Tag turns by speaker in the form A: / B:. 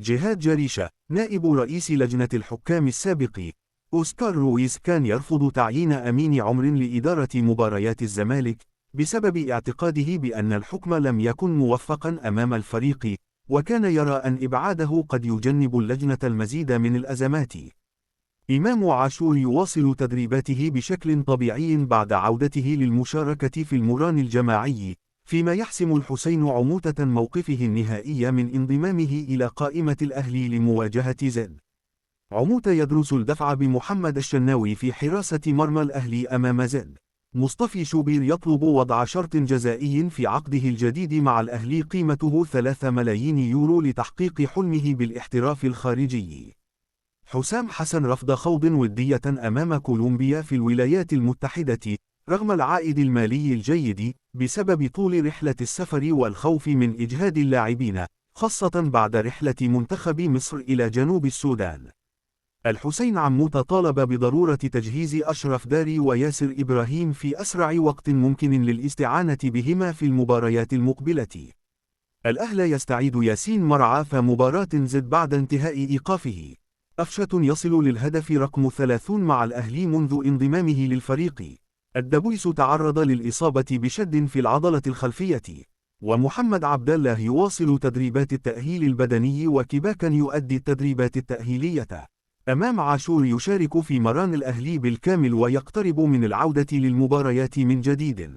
A: جهاد جريشة نائب رئيس لجنة الحكام السابق أوسكار رويس كان يرفض تعيين أمين عمر لإدارة مباريات الزمالك بسبب اعتقاده بأن الحكم لم يكن موفقا أمام الفريق، وكان يرى أن إبعاده قد يجنب اللجنة المزيد من الأزمات. إمام عاشور يواصل تدريباته بشكل طبيعي بعد عودته للمشاركة في المران الجماعي، فيما يحسم الحسين عموتة موقفه النهائي من انضمامه إلى قائمة الأهلي لمواجهة زد. عموتة يدرس الدفع بمحمد الشناوي في حراسة مرمى الأهلي أمام زد. مصطفى شوبير يطلب وضع شرط جزائي في عقده الجديد مع الأهلي قيمته 3 ملايين يورو لتحقيق حلمه بالاحتراف الخارجي. حسام حسن رفض خوض ودية أمام كولومبيا في الولايات المتحدة رغم العائد المالي الجيد، بسبب طول رحلة السفر والخوف من إجهاد اللاعبين، خاصة بعد رحلة منتخب مصر إلى جنوب السودان. الحسين عموتة طالب بضرورة تجهيز أشرف داري وياسر إبراهيم في أسرع وقت ممكن للاستعانة بهما في المباريات المقبلة. الأهلي يستعيد ياسين مرعى مباراة زد بعد انتهاء إيقافه. أفشة يصل للهدف رقم 30 مع الأهلي منذ انضمامه للفريق. الدبويس تعرض للإصابة بشد في العضلة الخلفية. ومحمد عبد الله يواصل تدريبات التأهيل البدني وكباكا يؤدي التدريبات التأهيلية. أمام عاشور يشارك في مران الأهلي بالكامل ويقترب من العودة للمباريات من جديد.